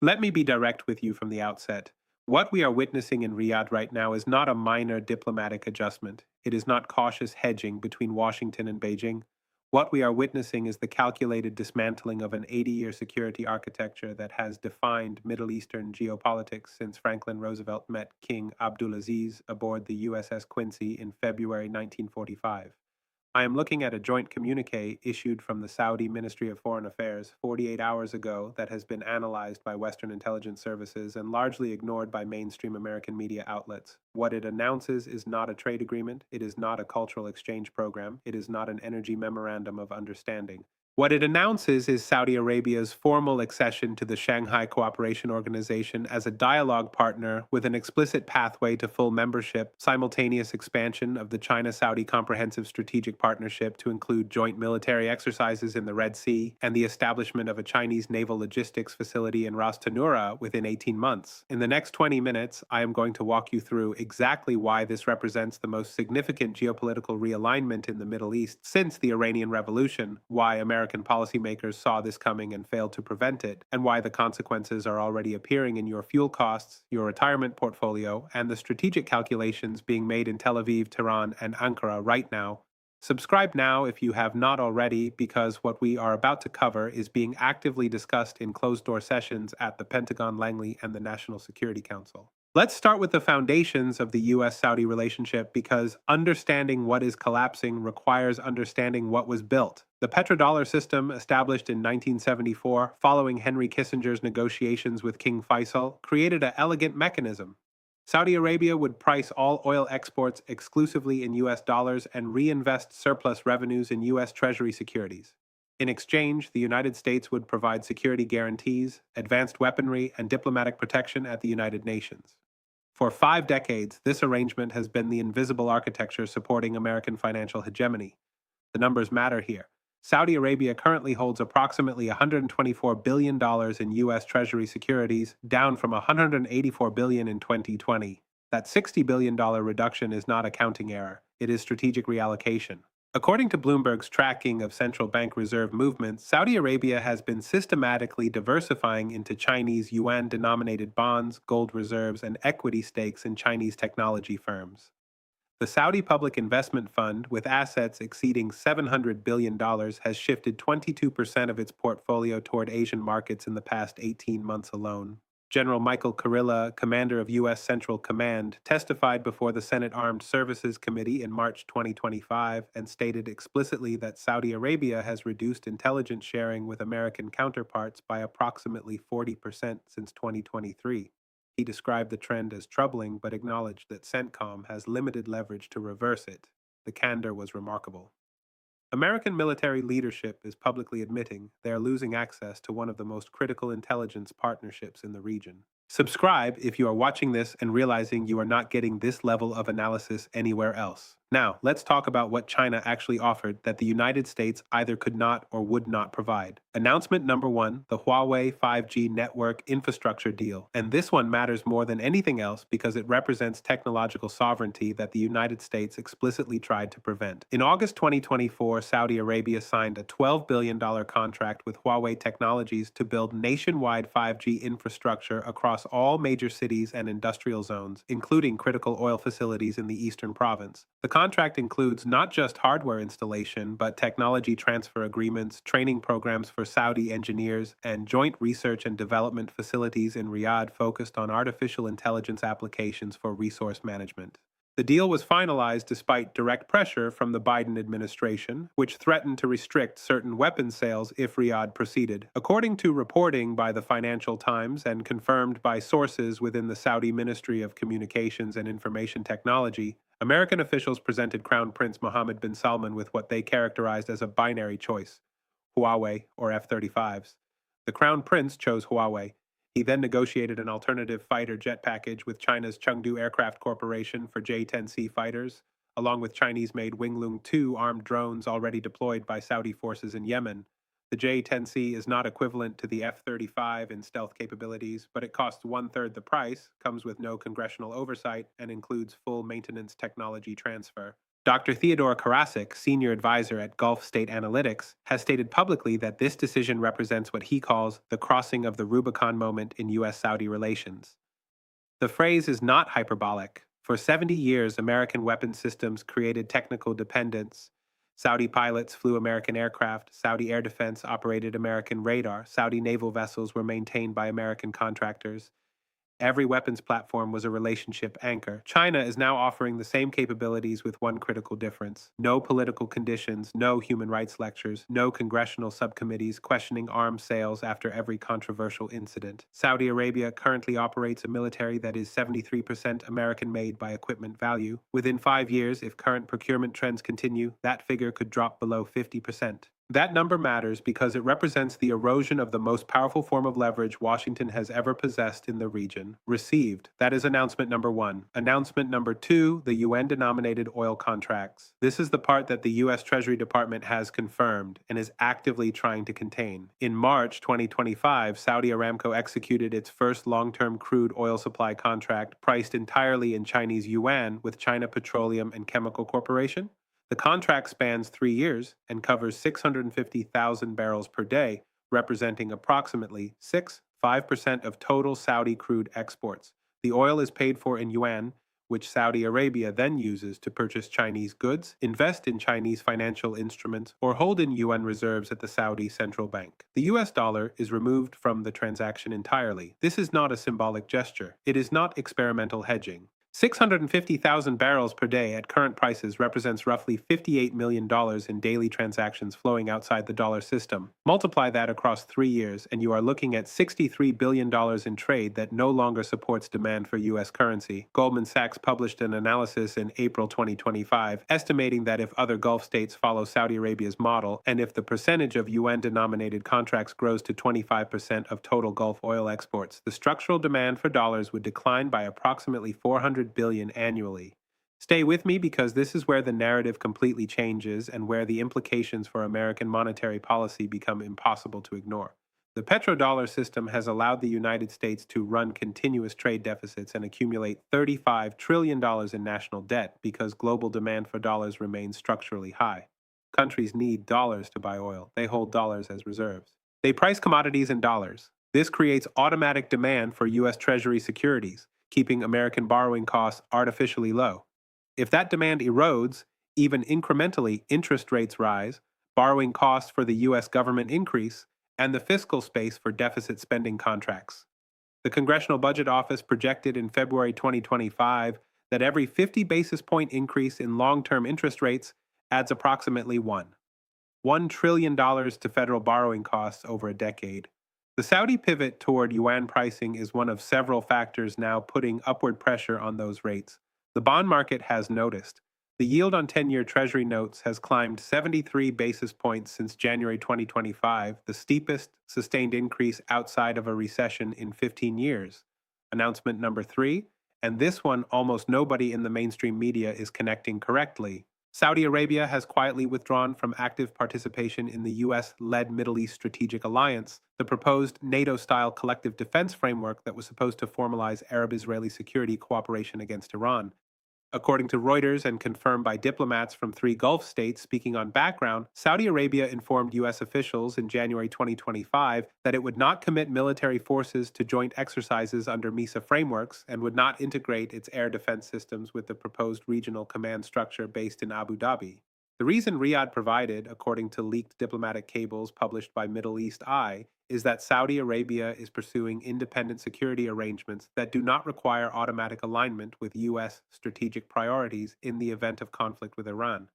Let me be direct with you from the outset. What we are witnessing in Riyadh right now is not a minor diplomatic adjustment. It is not cautious hedging between Washington and Beijing. What we are witnessing is the calculated dismantling of an 80-year security architecture that has defined Middle Eastern geopolitics since Franklin Roosevelt met King Abdulaziz aboard the USS Quincy in February 1945. I am looking at a joint communique issued from the Saudi Ministry of Foreign Affairs 48 hours ago that has been analyzed by Western intelligence services and largely ignored by mainstream American media outlets. What it announces is not a trade agreement, it is not a cultural exchange program, it is not an energy memorandum of understanding. What it announces is Saudi Arabia's formal accession to the Shanghai Cooperation Organization as a dialogue partner with an explicit pathway to full membership, simultaneous expansion of the China Saudi Comprehensive Strategic Partnership to include joint military exercises in the Red Sea, and the establishment of a Chinese naval logistics facility in Ras Tanura within 18 months. In the next 20 minutes, I am going to walk you through exactly why this represents the most significant geopolitical realignment in the Middle East since the Iranian Revolution, why American policymakers saw this coming and failed to prevent it, and why the consequences are already appearing in your fuel costs, your retirement portfolio, and the strategic calculations being made in Tel Aviv, Tehran, and Ankara right now. Subscribe now if you have not already, because what we are about to cover is being actively discussed in closed-door sessions at the Pentagon, Langley, and the National Security Council. Let's start with the foundations of the US-Saudi relationship because understanding what is collapsing requires understanding what was built. The petrodollar system, established in 1974 following Henry Kissinger's negotiations with King Faisal, created an elegant mechanism. Saudi Arabia would price all oil exports exclusively in US dollars and reinvest surplus revenues in US Treasury securities. In exchange, the United States would provide security guarantees, advanced weaponry, and diplomatic protection at the United Nations. For 5 decades, this arrangement has been the invisible architecture supporting American financial hegemony. The numbers matter here. Saudi Arabia currently holds approximately $124 billion in U.S. Treasury securities, down from $184 billion in 2020. That $60 billion reduction is not accounting error, it is strategic reallocation. According to Bloomberg's tracking of central bank reserve movements, Saudi Arabia has been systematically diversifying into Chinese yuan-denominated bonds, gold reserves, and equity stakes in Chinese technology firms. The Saudi Public Investment Fund, with assets exceeding $700 billion, has shifted 22% of its portfolio toward Asian markets in the past 18 months alone. General Michael Kurilla, commander of U.S. Central Command, testified before the Senate Armed Services Committee in March 2025 and stated explicitly that Saudi Arabia has reduced intelligence sharing with American counterparts by approximately 40% since 2023. He described the trend as troubling but acknowledged that CENTCOM has limited leverage to reverse it. The candor was remarkable. American military leadership is publicly admitting they are losing access to one of the most critical intelligence partnerships in the region. Subscribe if you are watching this and realizing you are not getting this level of analysis anywhere else. Now, let's talk about what China actually offered that the United States either could not or would not provide. Announcement number 1, the Huawei 5G network infrastructure deal. And this one matters more than anything else because it represents technological sovereignty that the United States explicitly tried to prevent. In August 2024, Saudi Arabia signed a $12 billion contract with Huawei Technologies to build nationwide 5G infrastructure across all major cities and industrial zones, including critical oil facilities in the eastern province. The contract includes not just hardware installation, but technology transfer agreements, training programs for Saudi engineers, and joint research and development facilities in Riyadh focused on artificial intelligence applications for resource management. The deal was finalized despite direct pressure from the Biden administration, which threatened to restrict certain weapons sales if Riyadh proceeded. According to reporting by the Financial Times and confirmed by sources within the Saudi Ministry of Communications and Information Technology, American officials presented Crown Prince Mohammed bin Salman with what they characterized as a binary choice: Huawei or F-35s. The Crown Prince chose Huawei. He then negotiated an alternative fighter jet package with China's Chengdu Aircraft Corporation for J-10C fighters, along with Chinese-made Winglong 2 armed drones already deployed by Saudi forces in Yemen. The J-10C is not equivalent to the F-35 in stealth capabilities, but it costs one-third the price, comes with no congressional oversight, and includes full maintenance technology transfer. Dr. Theodore Karasik, senior advisor at Gulf State Analytics, has stated publicly that this decision represents what he calls the crossing of the Rubicon moment in U.S. Saudi relations. The phrase is not hyperbolic. For 70 years, American weapons systems created technical dependence. Saudi pilots flew American aircraft, Saudi air defense operated American radar, Saudi naval vessels were maintained by American contractors. Every weapons platform was a relationship anchor. China is now offering the same capabilities with one critical difference: no political conditions, no human rights lectures, no congressional subcommittees questioning arms sales after every controversial incident. Saudi Arabia currently operates a military that is 73% American made by equipment value. Within 5 years, if current procurement trends continue, that figure could drop below 50%. That number matters because it represents the erosion of the most powerful form of leverage Washington has ever possessed in the region. Received. That is announcement number one. Announcement number two, the UN-denominated oil contracts. This is the part that the U.S. Treasury Department has confirmed and is actively trying to contain. In March 2025, Saudi Aramco executed its first long-term crude oil supply contract priced entirely in Chinese yuan with China Petroleum and Chemical Corporation. The contract spans 3 years and covers 650,000 barrels per day, representing approximately 5% of total Saudi crude exports. The oil is paid for in yuan, which Saudi Arabia then uses to purchase Chinese goods, invest in Chinese financial instruments, or hold in yuan reserves at the Saudi central bank. The US dollar is removed from the transaction entirely. This is not a symbolic gesture. It is not experimental hedging. 650,000 barrels per day at current prices represents roughly $58 million in daily transactions flowing outside the dollar system. Multiply that across 3 years, and you are looking at $63 billion in trade that no longer supports demand for U.S. currency. Goldman Sachs published an analysis in April 2025, estimating that if other Gulf states follow Saudi Arabia's model, and if the percentage of UN-denominated contracts grows to 25% of total Gulf oil exports, the structural demand for dollars would decline by approximately $400 billion annually. Stay with me because this is where the narrative completely changes and where the implications for American monetary policy become impossible to ignore. The petrodollar system has allowed the United States to run continuous trade deficits and accumulate $35 trillion in national debt because global demand for dollars remains structurally high. Countries need dollars to buy oil. They hold dollars as reserves. They price commodities in dollars. This creates automatic demand for U.S. Treasury securities, keeping American borrowing costs artificially low. If that demand erodes, even incrementally, interest rates rise, borrowing costs for the U.S. government increase, and the fiscal space for deficit spending contracts. The Congressional Budget Office projected in February 2025 that every 50 basis point increase in long-term interest rates adds approximately $1 trillion to federal borrowing costs over a decade. The Saudi pivot toward yuan pricing is one of several factors now putting upward pressure on those rates. The bond market has noticed. The yield on 10-year Treasury notes has climbed 73 basis points since January 2025, the steepest sustained increase outside of a recession in 15 years. Announcement number three, and this one almost nobody in the mainstream media is connecting correctly. Saudi Arabia has quietly withdrawn from active participation in the U.S.-led Middle East Strategic Alliance, the proposed NATO-style collective defense framework that was supposed to formalize Arab-Israeli security cooperation against Iran. According to Reuters and confirmed by diplomats from 3 Gulf states speaking on background, Saudi Arabia informed U.S. officials in January 2025 that it would not commit military forces to joint exercises under MESA frameworks and would not integrate its air defense systems with the proposed regional command structure based in Abu Dhabi. The reason Riyadh provided, according to leaked diplomatic cables published by Middle East Eye, is that Saudi Arabia is pursuing independent security arrangements that do not require automatic alignment with U.S. strategic priorities in the event of conflict with Iran.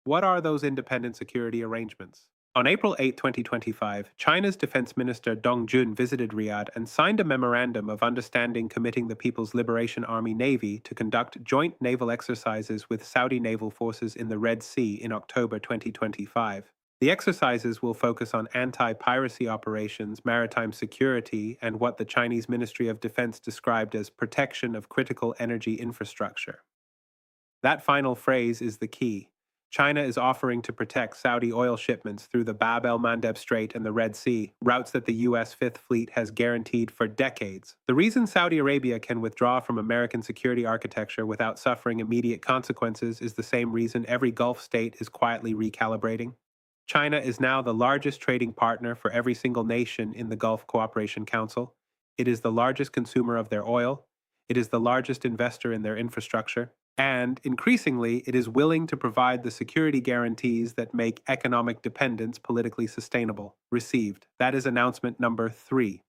What are those independent security arrangements? On April 8, 2025, China's Defense Minister Dong Jun visited Riyadh and signed a memorandum of understanding committing the People's Liberation Army Navy to conduct joint naval exercises with Saudi naval forces in the Red Sea in October 2025. The exercises will focus on anti-piracy operations, maritime security, and what the Chinese Ministry of Defense described as protection of critical energy infrastructure. That final phrase is the key. China is offering to protect Saudi oil shipments through the Bab el Mandeb Strait and the Red Sea, routes that the U.S. Fifth Fleet has guaranteed for decades. The reason Saudi Arabia can withdraw from American security architecture without suffering immediate consequences is the same reason every Gulf state is quietly recalibrating. China is now the largest trading partner for every single nation in the Gulf Cooperation Council. It is the largest consumer of their oil. It is the largest investor in their infrastructure. And increasingly, it is willing to provide the security guarantees that make economic dependence politically sustainable. Received. That is announcement number 3.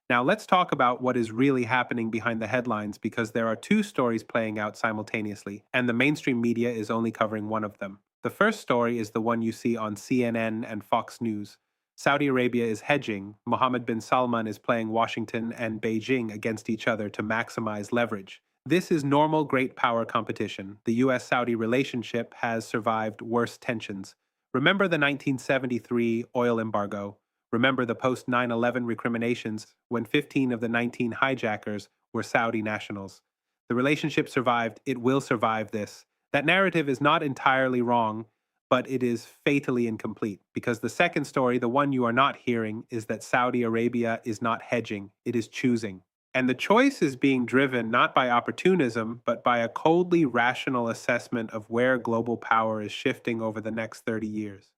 Now, let's talk about what is really happening behind the headlines because there are two stories playing out simultaneously, and the mainstream media is only covering one of them. The first story is the one you see on CNN and Fox News. Saudi Arabia is hedging. Mohammed bin Salman is playing Washington and Beijing against each other to maximize leverage. This is normal great power competition. The US Saudi relationship has survived worse tensions. Remember the 1973 oil embargo. Remember the post 9/11 recriminations when 15 of the 19 hijackers were Saudi nationals. The relationship survived. It will survive this. That narrative is not entirely wrong, but it is fatally incomplete because the second story, the one you are not hearing, is that Saudi Arabia is not hedging, it is choosing. And the choice is being driven not by opportunism, but by a coldly rational assessment of where global power is shifting over the next 30 years.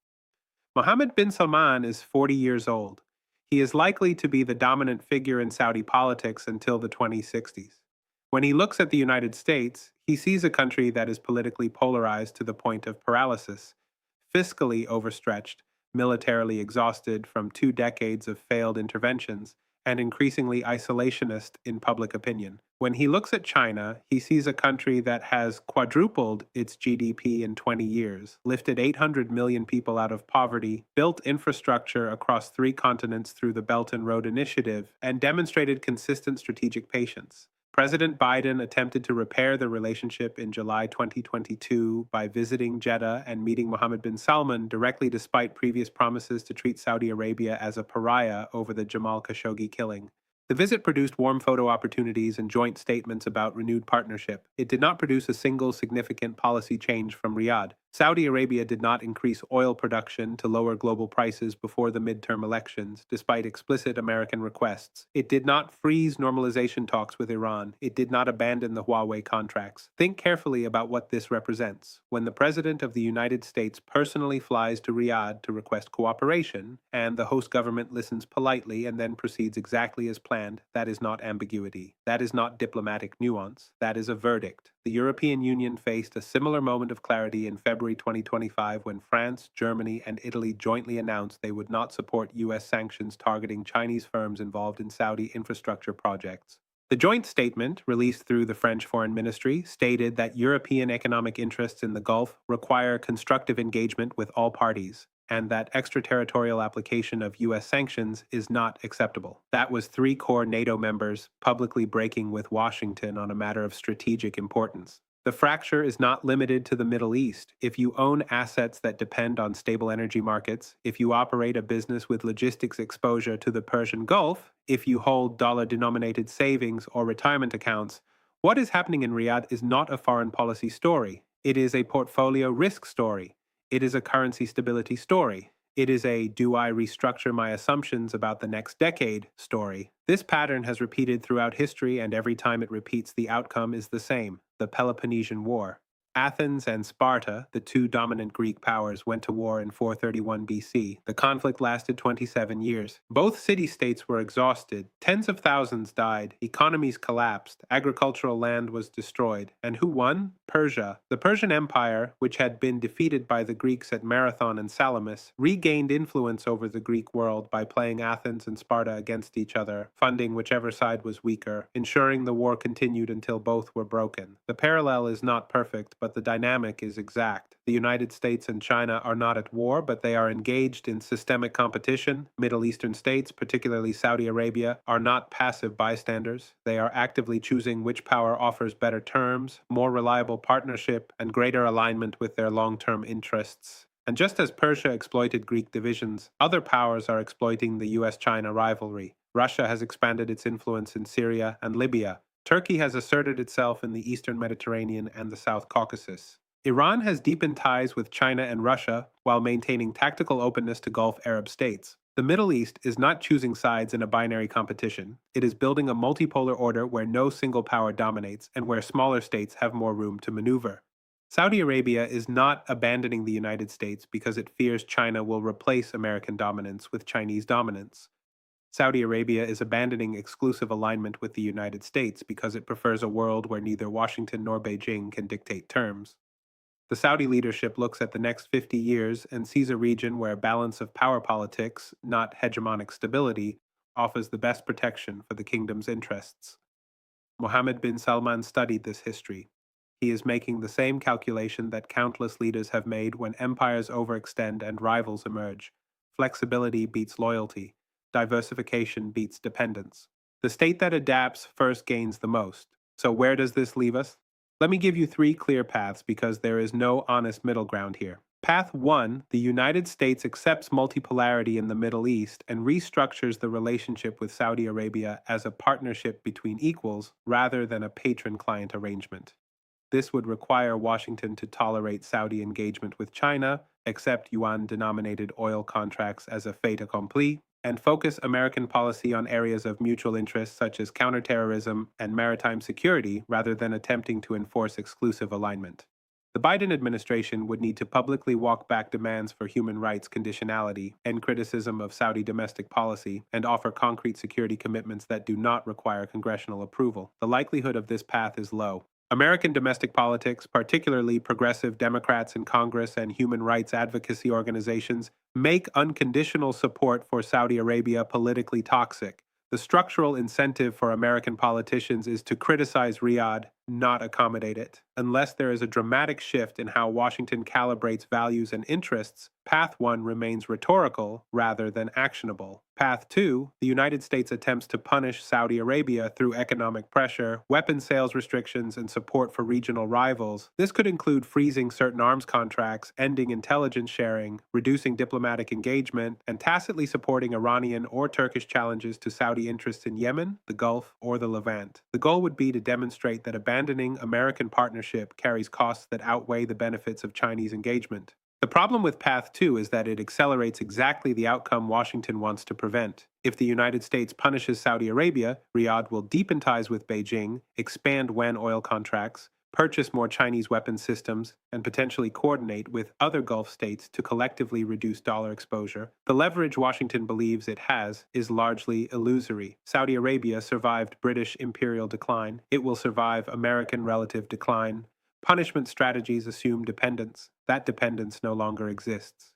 Mohammed bin Salman is 40 years old. He is likely to be the dominant figure in Saudi politics until the 2060s. When he looks at the United States, he sees a country that is politically polarized to the point of paralysis, fiscally overstretched, militarily exhausted from 2 decades of failed interventions, and increasingly isolationist in public opinion. When he looks at China, he sees a country that has quadrupled its GDP in 20 years, lifted 800 million people out of poverty, built infrastructure across 3 continents through the Belt and Road Initiative, and demonstrated consistent strategic patience. President Biden attempted to repair the relationship in July 2022 by visiting Jeddah and meeting Mohammed bin Salman directly despite previous promises to treat Saudi Arabia as a pariah over the Jamal Khashoggi killing. The visit produced warm photo opportunities and joint statements about renewed partnership. It did not produce a single significant policy change from Riyadh. Saudi Arabia did not increase oil production to lower global prices before the midterm elections, despite explicit American requests. It did not freeze normalization talks with Iran. It did not abandon the Huawei contracts. Think carefully about what this represents. When the President of the United States personally flies to Riyadh to request cooperation, and the host government listens politely and then proceeds exactly as planned, that is not ambiguity. That is not diplomatic nuance. That is a verdict. The European Union faced a similar moment of clarity in February 2025 when France, Germany, and Italy jointly announced they would not support U.S. sanctions targeting Chinese firms involved in Saudi infrastructure projects. The joint statement, released through the French Foreign Ministry, stated that European economic interests in the Gulf require constructive engagement with all parties, and that extraterritorial application of U.S. sanctions is not acceptable. That was 3 core NATO members publicly breaking with Washington on a matter of strategic importance. The fracture is not limited to the Middle East. If you own assets that depend on stable energy markets, if you operate a business with logistics exposure to the Persian Gulf, if you hold dollar-denominated savings or retirement accounts, what is happening in Riyadh is not a foreign policy story. It is a portfolio risk story. It is a currency stability story. It is a do I restructure my assumptions about the next decade story. This pattern has repeated throughout history, and every time it repeats, the outcome is the same: the Peloponnesian War. Athens and Sparta, the 2 dominant Greek powers, went to war in 431 BC. The conflict lasted 27 years. Both city-states were exhausted. Tens of thousands died. Economies collapsed. Agricultural land was destroyed. And who won? Persia. The Persian Empire, which had been defeated by the Greeks at Marathon and Salamis, regained influence over the Greek world by playing Athens and Sparta against each other, funding whichever side was weaker, ensuring the war continued until both were broken. The parallel is not perfect, but the dynamic is exact. The United States and China are not at war, but they are engaged in systemic competition. Middle Eastern states, particularly Saudi Arabia, are not passive bystanders. They are actively choosing which power offers better terms, more reliable partnership, and greater alignment with their long-term interests. And just as Persia exploited Greek divisions, other powers are exploiting the US-China rivalry. Russia has expanded its influence in Syria and Libya. Turkey has asserted itself in the Eastern Mediterranean and the South Caucasus. Iran has deepened ties with China and Russia while maintaining tactical openness to Gulf Arab states. The Middle East is not choosing sides in a binary competition. It is building a multipolar order where no single power dominates and where smaller states have more room to maneuver. Saudi Arabia is not abandoning the United States because it fears China will replace American dominance with Chinese dominance. Saudi Arabia is abandoning exclusive alignment with the United States because it prefers a world where neither Washington nor Beijing can dictate terms. The Saudi leadership looks at the next 50 years and sees a region where a balance of power politics, not hegemonic stability, offers the best protection for the kingdom's interests. Mohammed bin Salman studied this history. He is making the same calculation that countless leaders have made when empires overextend and rivals emerge. Flexibility beats loyalty. Diversification beats dependence. The state that adapts first gains the most. So where does this leave us? Let me give you three clear paths because there is no honest middle ground here. Path 1, the United States accepts multipolarity in the Middle East and restructures the relationship with Saudi Arabia as a partnership between equals rather than a patron-client arrangement. This would require Washington to tolerate Saudi engagement with China, accept yuan-denominated oil contracts as a fait accompli, and focus American policy on areas of mutual interest such as counterterrorism and maritime security rather than attempting to enforce exclusive alignment. The Biden administration would need to publicly walk back demands for human rights conditionality, end criticism of Saudi domestic policy, and offer concrete security commitments that do not require congressional approval. The likelihood of this path is low. American domestic politics, particularly progressive Democrats in Congress and human rights advocacy organizations, make unconditional support for Saudi Arabia politically toxic. The structural incentive for American politicians is to criticize Riyadh, not accommodate it. Unless there is a dramatic shift in how Washington calibrates values and interests, Path 1 remains rhetorical rather than actionable. Path 2, the United States attempts to punish Saudi Arabia through economic pressure, weapon sales restrictions, and support for regional rivals. This could include freezing certain arms contracts, ending intelligence sharing, reducing diplomatic engagement, and tacitly supporting Iranian or Turkish challenges to Saudi interests in Yemen, the Gulf, or the Levant. The goal would be to demonstrate that abandoning American partnership carries costs that outweigh the benefits of Chinese engagement. The problem with Path 2 is that it accelerates exactly the outcome Washington wants to prevent. If the United States punishes Saudi Arabia, Riyadh will deepen ties with Beijing, expand WAN oil contracts, purchase more Chinese weapons systems, and potentially coordinate with other Gulf states to collectively reduce dollar exposure. The leverage Washington believes it has is largely illusory. Saudi Arabia survived British imperial decline. It will survive American relative decline. Punishment strategies assume dependence. That dependence no longer exists.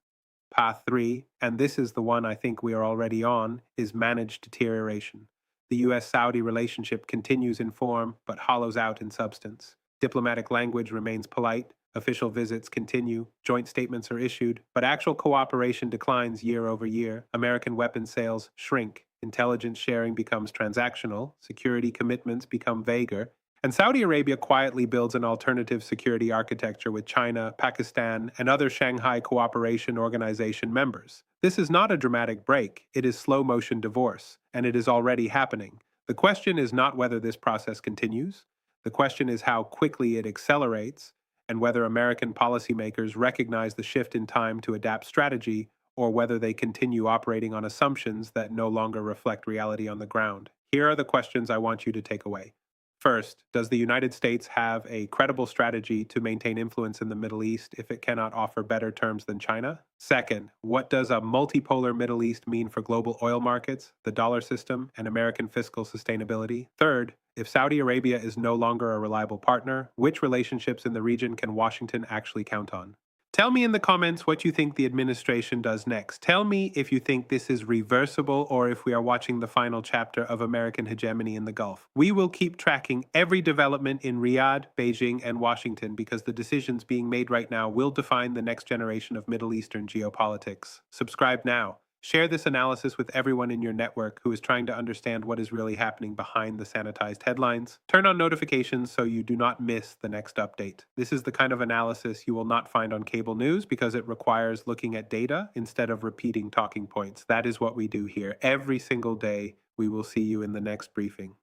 Path 3, and this is the one I think we are already on, is managed deterioration. The U.S.-Saudi relationship continues in form, but hollows out in substance. Diplomatic language remains polite, official visits continue, joint statements are issued, but actual cooperation declines year over year. American weapons sales shrink, intelligence sharing becomes transactional, security commitments become vaguer, and Saudi Arabia quietly builds an alternative security architecture with China, Pakistan, and other Shanghai Cooperation Organization members. This is not a dramatic break, it is slow-motion divorce, and it is already happening. The question is not whether this process continues. The question is how quickly it accelerates, and whether American policymakers recognize the shift in time to adapt strategy, or whether they continue operating on assumptions that no longer reflect reality on the ground. Here are the questions I want you to take away. First, does the United States have a credible strategy to maintain influence in the Middle East if it cannot offer better terms than China? Second, what does a multipolar Middle East mean for global oil markets, the dollar system, and American fiscal sustainability? Third, if Saudi Arabia is no longer a reliable partner, which relationships in the region can Washington actually count on? Tell me in the comments what you think the administration does next. Tell me if you think this is reversible or if we are watching the final chapter of American hegemony in the Gulf. We will keep tracking every development in Riyadh, Beijing, and Washington because the decisions being made right now will define the next generation of Middle Eastern geopolitics. Subscribe now. Share this analysis with everyone in your network who is trying to understand what is really happening behind the sanitized headlines. Turn on notifications so you do not miss the next update. This is the kind of analysis you will not find on cable news because it requires looking at data instead of repeating talking points. That is what we do here. Every single day, we will see you in the next briefing.